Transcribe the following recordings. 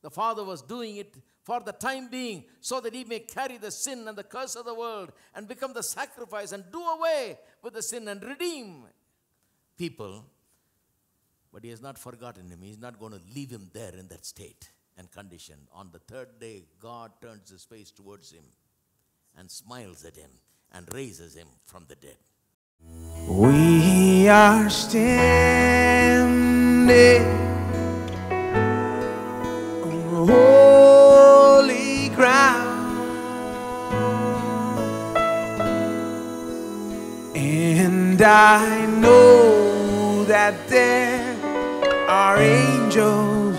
The Father was doing it for the time being so that he may carry the sin and the curse of the world and become the sacrifice and do away with the sin and redeem people. But he has not forgotten him. He's not going to leave him there in that state and condition. On the third day, God turns his face towards him and smiles at him and raises him from the dead. We are standing on holy ground, and I know that there are angels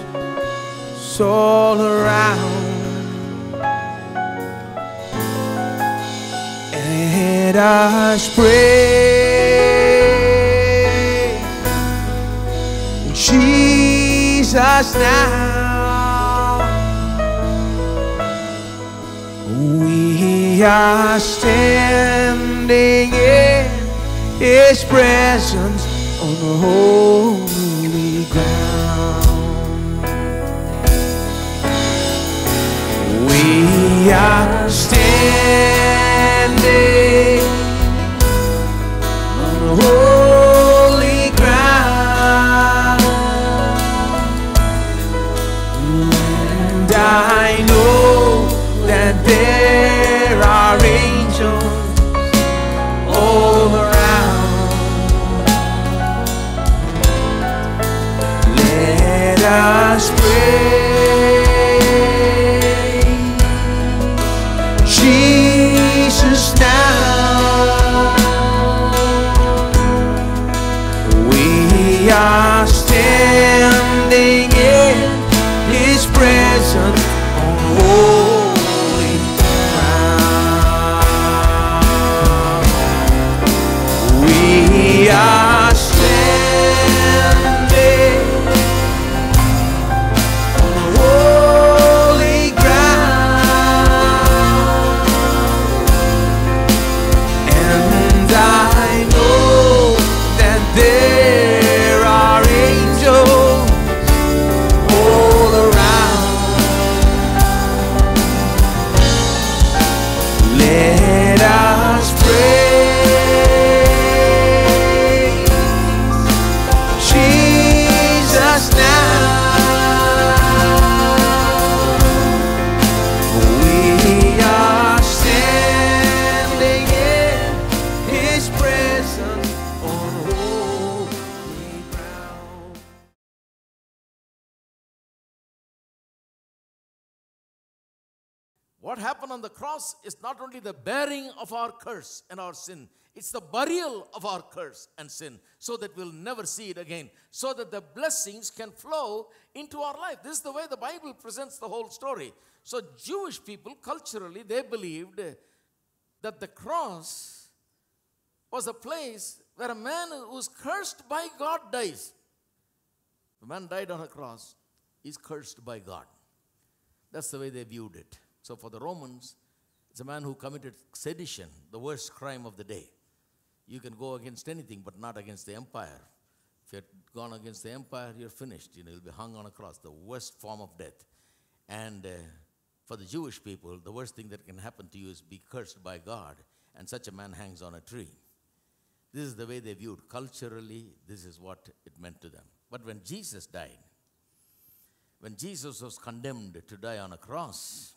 all around. Let us pray Jesus now. We are standing in his presence on the holy ground. We are standing on the holy ground, and I know that there are angels all around. Let us pray Jesus now. We are standing in his presence on holy ground. We are standing on holy ground, and I know that there are angels all around. Let us praise Jesus now. We are standing in his presence on holy ground. What happened on the cross is not only the bearing of our curse and our sin, it's the burial of our curse and sin, so that we'll never see it again, so that the blessings can flow into our life. This is the way the Bible presents the whole story. So Jewish people, culturally, they believed that the cross was a place where a man who's cursed by God dies. The man died on a cross, he's cursed by God. That's the way they viewed it. So for the Romans, it's a man who committed sedition, the worst crime of the day. You can go against anything, but not against the empire. If you're gone against the empire, you're finished. You'll be hung on a cross, the worst form of death. And for the Jewish people, the worst thing that can happen to you is be cursed by God, and such a man hangs on a tree. This is the way they viewed. Culturally, this is what it meant to them. But when Jesus died, when Jesus was condemned to die on a cross,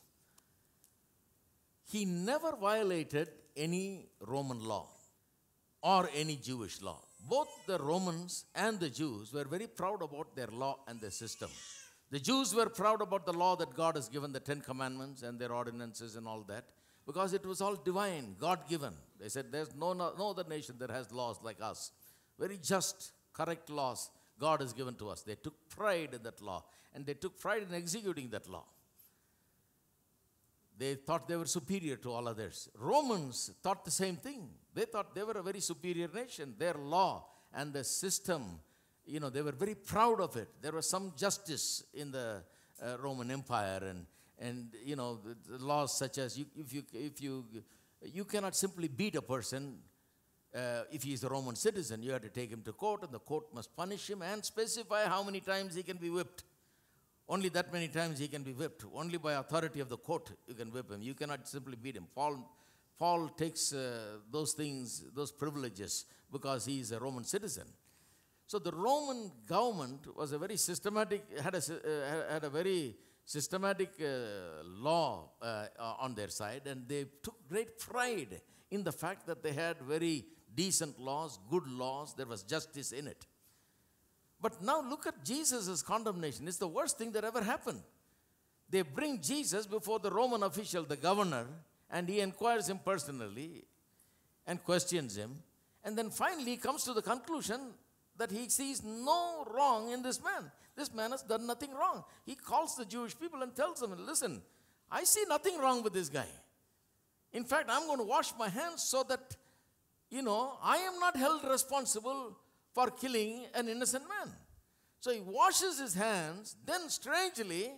he never violated any Roman law or any Jewish law. Both the Romans and the Jews were very proud about their law and their system. The Jews were proud about the law that God has given, the 10 Commandments and their ordinances and all that, because it was all divine, God-given. They said there's no other nation that has laws like us. Very just, correct laws God has given to us. They took pride in that law, and they took pride in executing that law. They thought they were superior to all others. Romans thought the same thing. They thought they were a very superior nation. Their law and the system, they were very proud of it. There was some justice in the Roman Empire, and the laws such as you cannot simply beat a person if he is a Roman citizen. You have to take him to court, and the court must punish him and specify how many times he can be whipped. Only that many times he can be whipped. Only by authority of the court you can whip him. You cannot simply beat him. Paul takes those things, those privileges, because he is a Roman citizen. So the Roman government was a very systematic, had a very systematic law on their side, and they took great pride in the fact that they had very decent laws, good laws. There was justice in it. But now look at Jesus' condemnation. It's the worst thing that ever happened. They bring Jesus before the Roman official, the governor, and he inquires him personally and questions him. And then finally he comes to the conclusion that he sees no wrong in this man. This man has done nothing wrong. He calls the Jewish people and tells them, listen, I see nothing wrong with this guy. In fact, I'm going to wash my hands so that, I am not held responsible for killing an innocent man. So he washes his hands. Then strangely,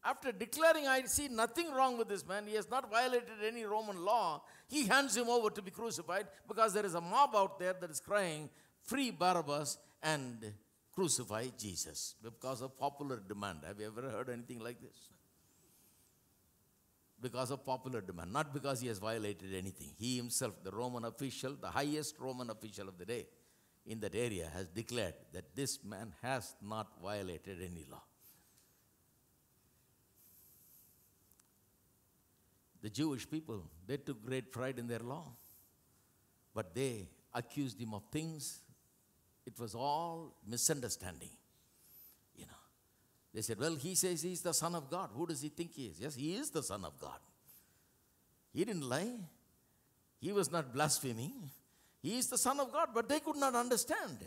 after declaring, I see nothing wrong with this man, he has not violated any Roman law, he hands him over to be crucified, because there is a mob out there that is crying, free Barabbas and crucify Jesus, because of popular demand. Have you ever heard anything like this? Because of popular demand, not because he has violated anything. He himself, the Roman official, the highest Roman official of the day in that area, has declared that this man has not violated any law. The Jewish people, they took great pride in their law, but they accused him of things. It was all misunderstanding. They said, well, he says he's the Son of God. Who does he think he is? Yes, he is the Son of God. He didn't lie. He was not blaspheming. He is the Son of God, but they could not understand.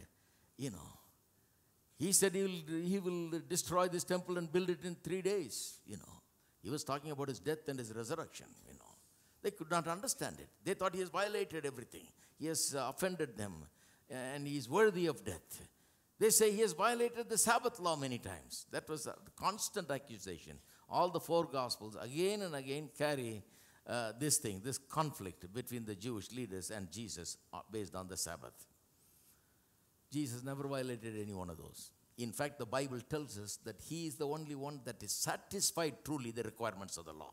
He said he will destroy this temple and build it in 3 days. He was talking about his death and his resurrection. They could not understand it. They thought he has violated everything. He has offended them, and he is worthy of death. They say he has violated the Sabbath law many times. That was a constant accusation. All the 4 Gospels again and again carry this conflict between the Jewish leaders and Jesus based on the Sabbath. Jesus never violated any one of those. In fact, the Bible tells us that he is the only one that is satisfied truly the requirements of the law.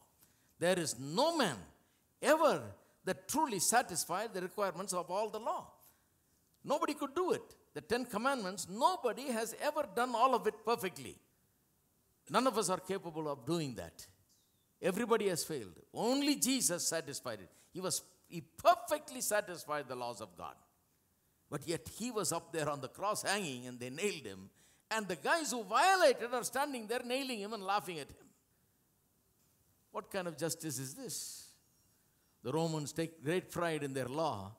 There is no man ever that truly satisfied the requirements of all the law. Nobody could do it. The 10 Commandments, nobody has ever done all of it perfectly. None of us are capable of doing that. Everybody has failed. Only Jesus satisfied it. He perfectly satisfied the laws of God. But yet he was up there on the cross hanging, and they nailed him. And the guys who violated are standing there nailing him and laughing at him. What kind of justice is this? The Romans take great pride in their law,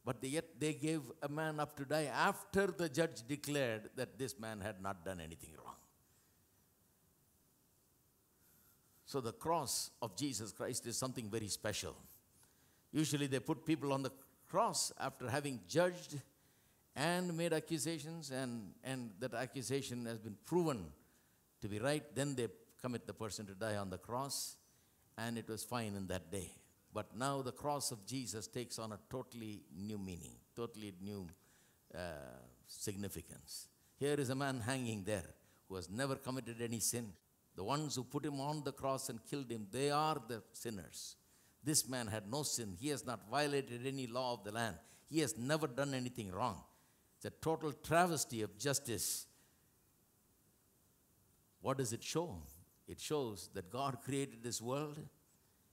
but yet they gave a man up to die after the judge declared that this man had not done anything wrong. So the cross of Jesus Christ is something very special. Usually they put people on the cross after having judged and made accusations, and that accusation has been proven to be right. Then they commit the person to die on the cross, and it was fine in that day. But now the cross of Jesus takes on a totally new meaning, totally new significance. Here is a man hanging there who has never committed any sin. The ones who put him on the cross and killed him, they are the sinners. This man had no sin. He has not violated any law of the land. He has never done anything wrong. It's a total travesty of justice. What does it show? It shows that God created this world,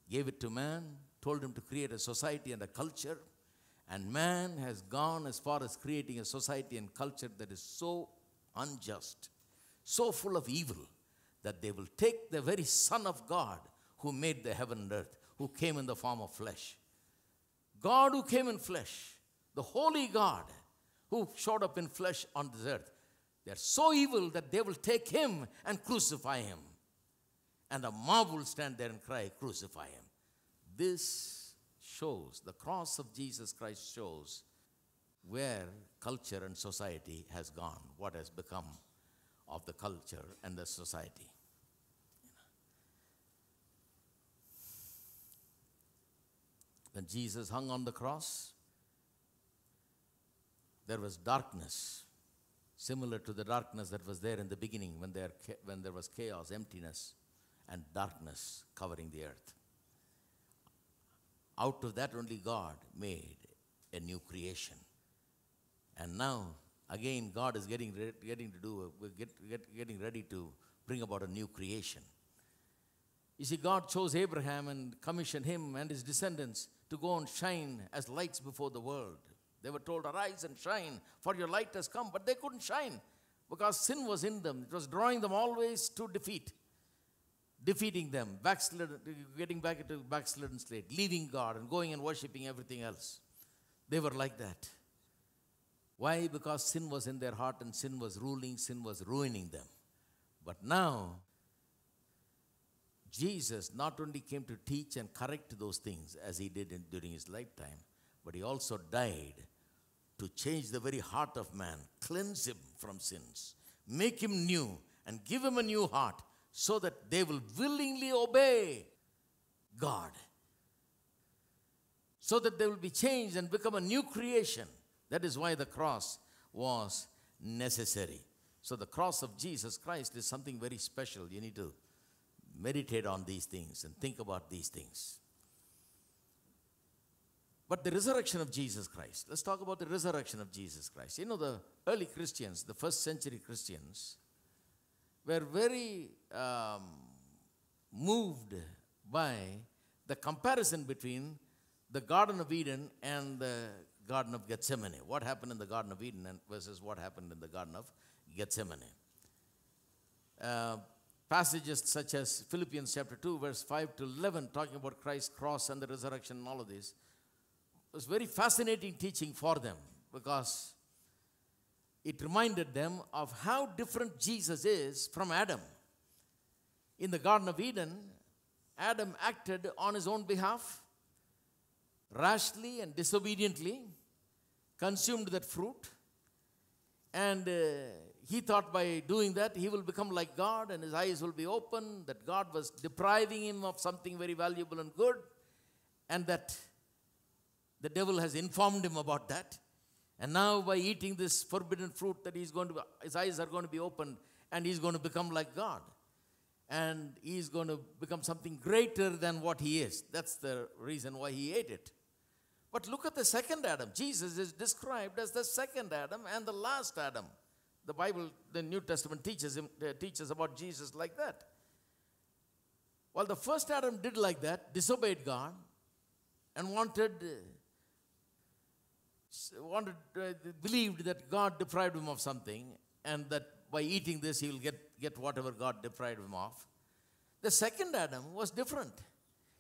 gave it to man, told him to create a society and a culture, and man has gone as far as creating a society and culture that is so unjust, so full of evil, that they will take the very Son of God who made the heaven and earth, who came in the form of flesh. God who came in flesh, the holy God who showed up in flesh on this earth. They are so evil that they will take him and crucify him. And a mob will stand there and cry, crucify him. This shows, the cross of Jesus Christ shows where culture and society has gone, what has become of the culture and the society. When Jesus hung on the cross, there was darkness similar to the darkness that was there in the beginning when there was chaos, emptiness, and darkness covering the earth. Out of that only God made a new creation. And now, again, God is getting ready to bring about a new creation. You see, God chose Abraham and commissioned him and his descendants to go and shine as lights before the world. They were told, arise and shine, for your light has come. But they couldn't shine because sin was in them. It was drawing them always to defeat, defeating them, getting back into backslidden state, leaving God and going and worshiping everything else. They were like that. Why? Because sin was in their heart and sin was ruling, sin was ruining them. But now, Jesus not only came to teach and correct those things as he did during his lifetime, but he also died to change the very heart of man, cleanse him from sins, make him new, and give him a new heart so that they will willingly obey God, so that they will be changed and become a new creation. That is why the cross was necessary. So the cross of Jesus Christ is something very special. You need to meditate on these things and think about these things. But the resurrection of Jesus Christ. Let's talk about the resurrection of Jesus Christ. You know, the early Christians, the first century Christians, were very moved by the comparison between the Garden of Eden and the Garden of Gethsemane. What happened in the Garden of Eden versus what happened in the Garden of Gethsemane. Passages such as Philippians chapter 2, verse 5 to 11, talking about Christ's cross and the resurrection and all of this, was very fascinating teaching for them because it reminded them of how different Jesus is from Adam. In the Garden of Eden, Adam acted on his own behalf, rashly and disobediently, consumed that fruit, and he thought by doing that he will become like God and his eyes will be open, that God was depriving him of something very valuable and good, and that the devil has informed him about that. And now by eating this forbidden fruit that his eyes are going to be opened and he's going to become like God. And he's going to become something greater than what he is. That's the reason why he ate it. But look at the second Adam. Jesus is described as the second Adam and the last Adam. The Bible, the New Testament teaches about Jesus like that. While the first Adam did like that, disobeyed God, and believed that God deprived him of something, and that by eating this he will get whatever God deprived him of. The second Adam was different.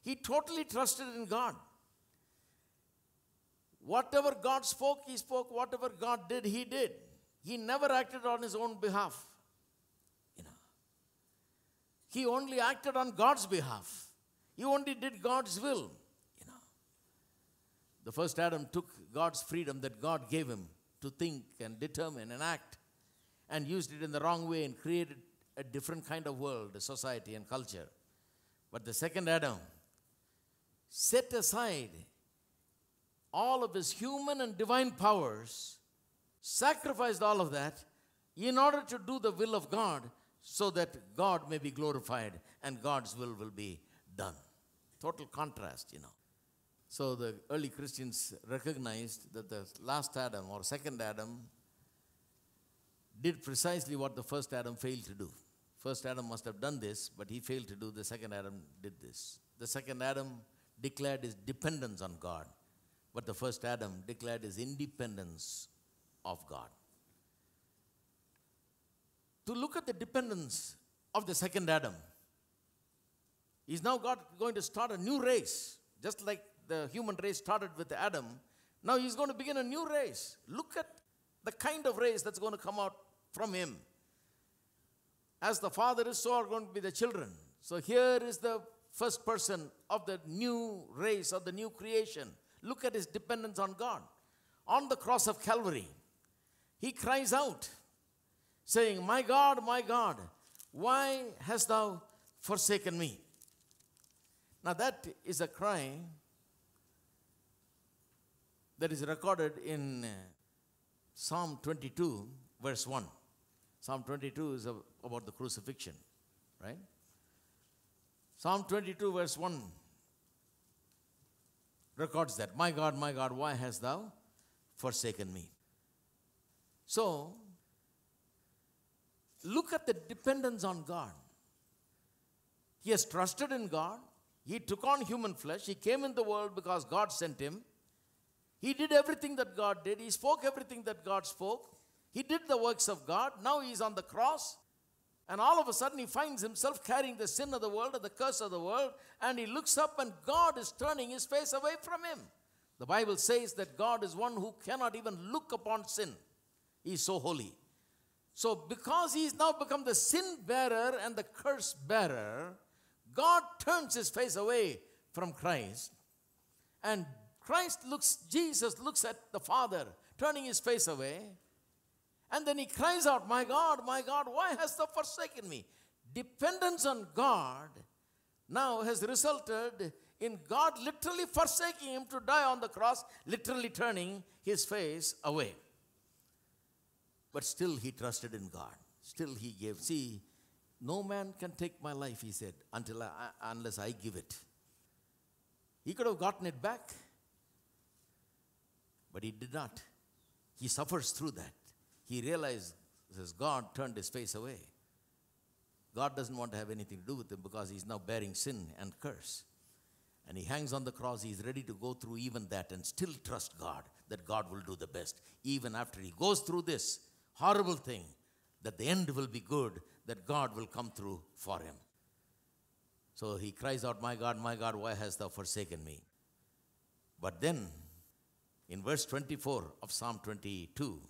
He totally trusted in God. Whatever God spoke, he spoke. Whatever God did, he did. He never acted on his own behalf. He only acted on God's behalf. He only did God's will. The first Adam took God's freedom that God gave him to think and determine and act, and used it in the wrong way and created a different kind of world, a society and culture. But the second Adam set aside all of his human and divine powers, sacrificed all of that in order to do the will of God so that God may be glorified and God's will be done. Total contrast, So the early Christians recognized that the last Adam or second Adam did precisely what the first Adam failed to do. First Adam must have done this, but he failed to do. The second Adam did this. The second Adam declared his dependence on God, but the first Adam declared his independence of God. To look at the dependence of the second Adam, he's now going to start a new race, just like the human race started with Adam. Now he's going to begin a new race. Look at the kind of race that's going to come out from him. As the father is, so are going to be the children. So here is the first person of the new race, of the new creation. Look at his dependence on God. On the cross of Calvary, he cries out, saying, my God, why hast thou forsaken me? Now that is a cry that is recorded in Psalm 22, verse 1. Psalm 22 is about the crucifixion, right? Psalm 22, verse 1 records that, my God, why hast thou forsaken me? So, look at the dependence on God. He has trusted in God. He took on human flesh. He came in the world because God sent him. He did everything that God did. He spoke everything that God spoke. He did the works of God. Now he's on the cross. And all of a sudden he finds himself carrying the sin of the world and the curse of the world. And he looks up and God is turning his face away from him. The Bible says that God is one who cannot even look upon sin. He is so holy. So because he's now become the sin bearer and the curse bearer, God turns his face away from Christ. And Jesus looks at the Father, turning his face away. And then he cries out, my God, why hast thou forsaken me? Dependence on God now has resulted in God literally forsaking him to die on the cross, literally turning his face away. But still he trusted in God. Still he gave. See, no man can take my life, he said, unless I give it. He could have gotten it back, but he did not. He suffers through that. He realized, says, God turned his face away. God doesn't want to have anything to do with him because he's now bearing sin and curse. And he hangs on the cross. He's ready to go through even that and still trust God, that God will do the best. Even after he goes through this horrible thing, that the end will be good, that God will come through for him. So he cries out, my God, why hast thou forsaken me? But then, in verse 24 of Psalm 22,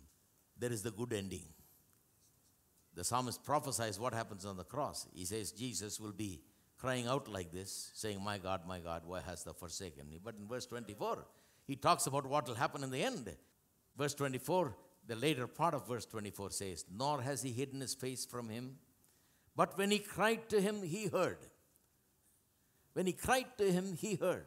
there is the good ending. The psalmist prophesies what happens on the cross. He says Jesus will be crying out like this, saying, my God, why hast thou forsaken me? But in verse 24, he talks about what will happen in the end. Verse 24, the later part of verse 24 says, nor has he hidden his face from him, but when he cried to him, he heard. When he cried to him, he heard.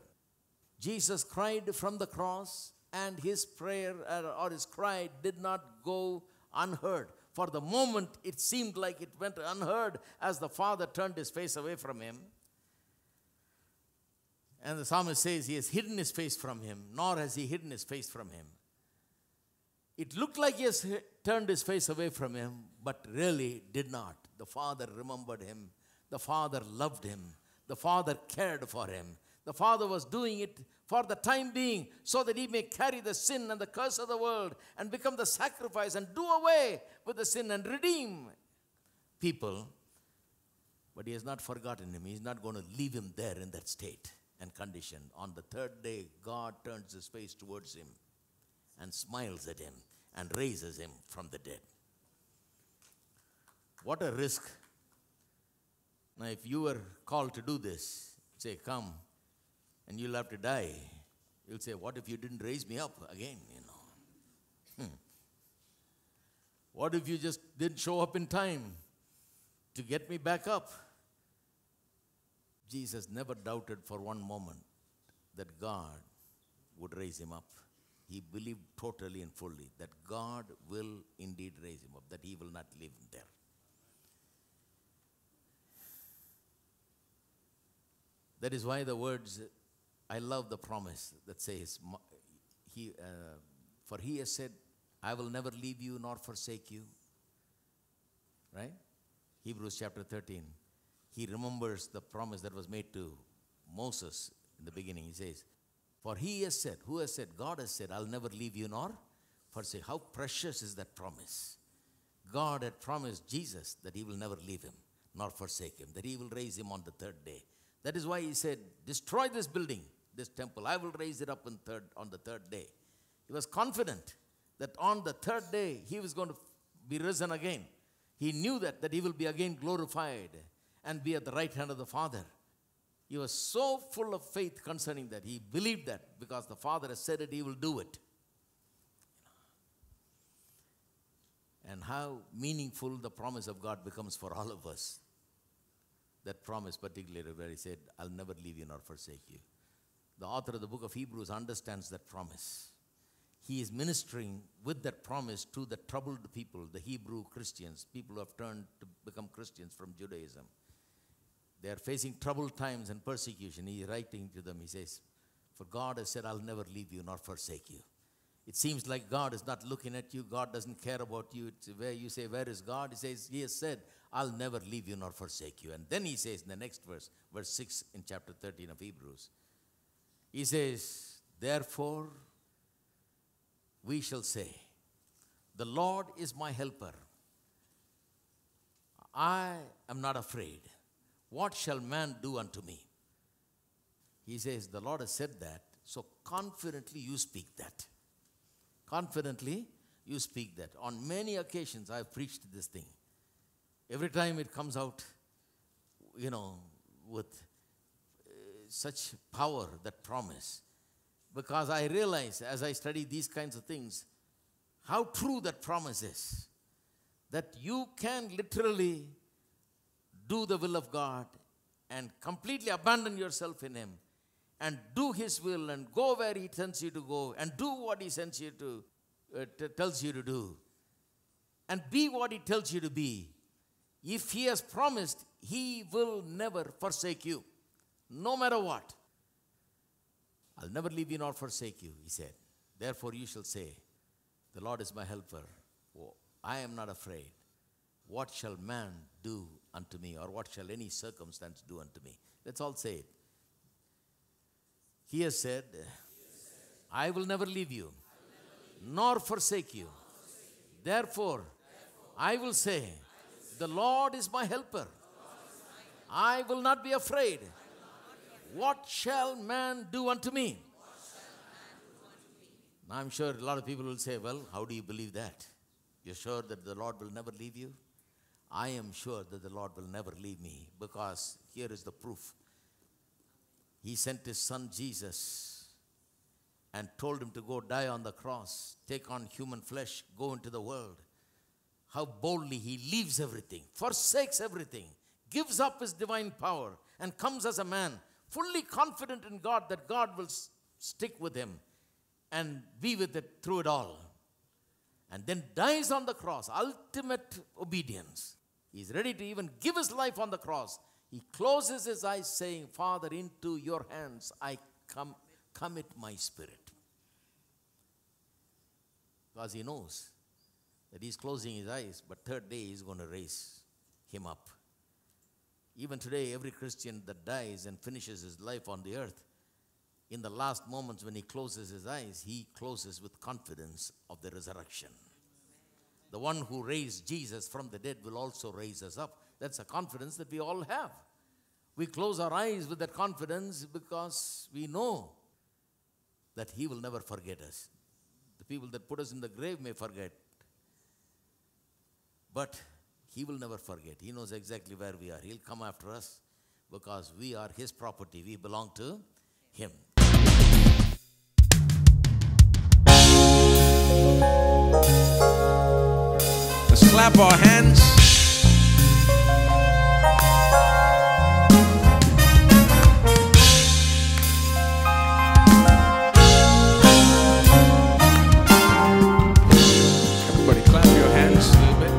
Jesus cried from the cross, and his prayer or his cry did not go unheard. For the moment, it seemed like it went unheard as the Father turned his face away from him. And the psalmist says he has hidden his face from him, nor has he hidden his face from him. It looked like he has turned his face away from him, but really did not. The Father remembered him. The Father loved him. The Father cared for him. The Father was doing it for the time being so that he may carry the sin and the curse of the world and become the sacrifice and do away with the sin and redeem people. But he has not forgotten him. He's not going to leave him there in that state and condition. On the third day, God turns his face towards him and smiles at him and raises him from the dead. What a risk. Now, if you were called to do this, say, come, and you'll have to die. You'll say, what if you didn't raise me up again, What if you just didn't show up in time to get me back up? Jesus never doubted for one moment that God would raise him up. He believed totally and fully that God will indeed raise him up, that he will not leave him there. That is why the words, I love the promise that says, for he has said, I will never leave you nor forsake you. Right? Hebrews chapter 13. He remembers the promise that was made to Moses in the beginning. He says, for he has said, who has said? God has said, I'll never leave you nor forsake. How precious is that promise? God had promised Jesus that he will never leave him nor forsake him, that he will raise him on the third day. That is why he said, destroy this building, this temple. I will raise it up on the third day. He was confident that on the third day, he was going to be risen again. He knew that he will be again glorified and be at the right hand of the Father. He was so full of faith concerning that. He believed that because the Father has said it, he will do it. And how meaningful the promise of God becomes for all of us. That promise particularly where he said, I'll never leave you nor forsake you. The author of the book of Hebrews understands that promise. he is ministering with that promise to the troubled people, the Hebrew Christians, people who have turned to become Christians from Judaism. They are facing troubled times and persecution. He is writing to them. He says, for God has said, I'll never leave you nor forsake you. It seems like God is not looking at you. God doesn't care about you. It's where you say, where is God? He says, he has said, I'll never leave you nor forsake you. And then he says in the next verse, verse 6 in chapter 13 of Hebrews, he says, therefore, we shall say, the Lord is my helper. I am not afraid. What shall man do unto me? He says, the Lord has said that, so confidently you speak that. Confidently you speak that. On many occasions I have preached this thing. Every time it comes out, with such power, that promise. Because I realize as I study these kinds of things, how true that promise is. That you can literally do the will of God and completely abandon yourself in Him and do His will and go where He sends you to go and do what He sends you to, tells you to do and be what He tells you to be. If He has promised, He will never forsake you, no matter what. I'll never leave you nor forsake you, He said. Therefore you shall say, the Lord is my helper. Oh, I am not afraid. What shall man do unto me, or what shall any circumstance do unto me? Let's all say it. He has said, I will never leave you, nor forsake you. Therefore, I will say, the Lord is my helper. I will not be afraid. What shall man do unto me? Now, I'm sure a lot of people will say, well, how do you believe that? You're sure that the Lord will never leave you? I am sure that the Lord will never leave me, because here is the proof. He sent His Son Jesus and told Him to go die on the cross, take on human flesh, go into the world. How boldly He leaves everything, forsakes everything, gives up His divine power, and comes as a man, fully confident in God that God will stick with him and be with it through it all. And then dies on the cross, ultimate obedience. He's ready to even give His life on the cross. He closes His eyes saying, Father, into your hands I commit my spirit. Because He knows that He's closing His eyes, but third day He's going to raise him up. Even today, every Christian that dies and finishes his life on the earth, in the last moments when he closes his eyes, he closes with confidence of the resurrection. The one who raised Jesus from the dead will also raise us up. That's a confidence that we all have. We close our eyes with that confidence because we know that He will never forget us. The people that put us in the grave may forget, but He will never forget. He knows exactly where we are. He'll come after us because we are His property. We belong to Him. Let's clap our hands. Everybody clap your hands a little bit.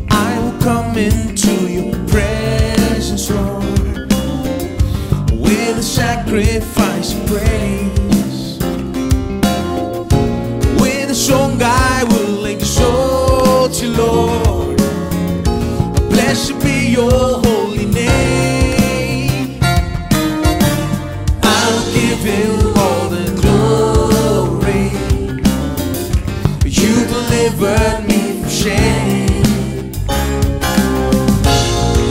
I will come into your presence, Lord, with a sacrifice of praise. With a song I will exalt you, Lord. Blessed be your holy name. I'll give Him all the glory. You delivered me from shame.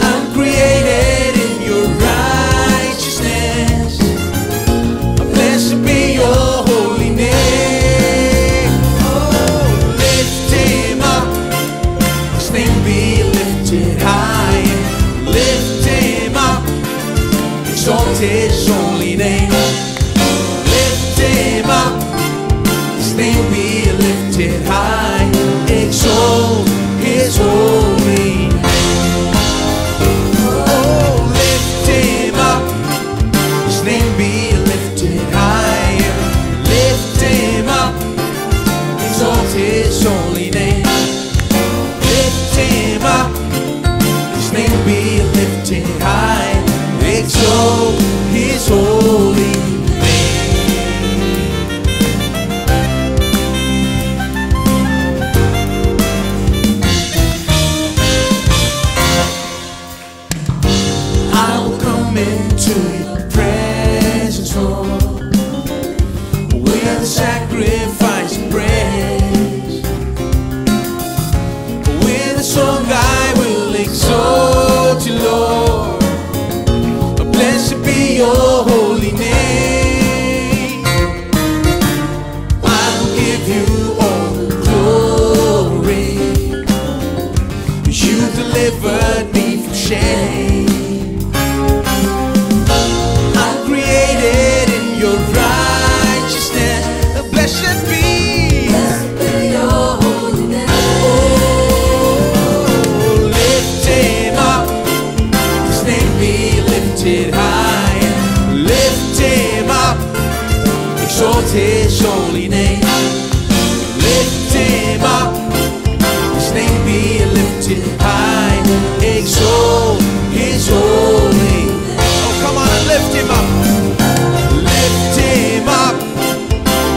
I'm created in your righteousness. Blessed be your holy name. Oh, lift Him up, His name be lifted high. Lift Him up, exalt His holy name. Lift Him up, His name be lifted high. Exalt His holy name. Oh, holy name. Lift him up, his name be lifted high. Exalt his holy name. I will come into your presence, Lord, with a sacrifice of praise. With a song I will exalt you, Lord. Blessed be your holy name. I will give you all the glory. You delivered me from shame. I'm created in your righteousness. Blessed be your holy name. Oh, lift him up, his name be lifted high. Lift him up, exalt his holy name. Lift him up, his name be lifted high. Exalt his holy name. Oh, come on and lift him up. Lift him up,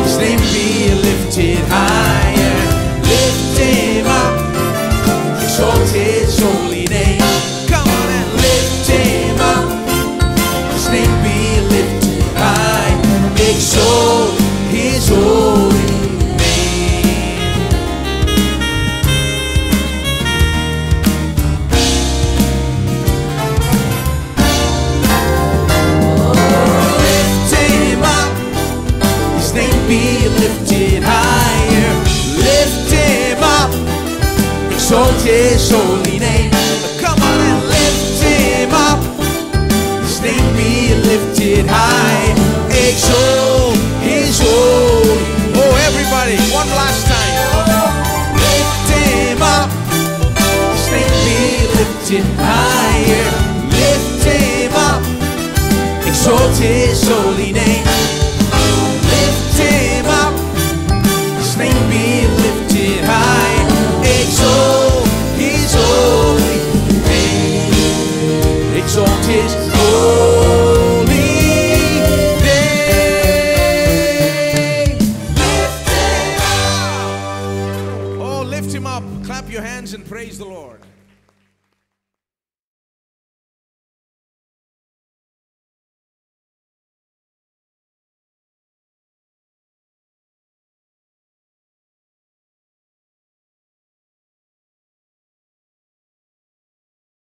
his name be lifted higher. Lift him up, exalt his holy name. Come on and lift him up, his name be lifted high. Exalt his holy name. Lift him up, his name be lifted higher. Lift him up, exalt his holy name. Come on and lift him up, his name be lifted high. Exalt his holy. Oh, everybody, one last time. Lift him up, his name be lifted higher. Lift him up, exalt his holy name. Lift him up, his name be lifted high. Exalt his holy name. Exalt his holy name. Lift him up. Oh, lift him up. Clap your hands and praise the Lord.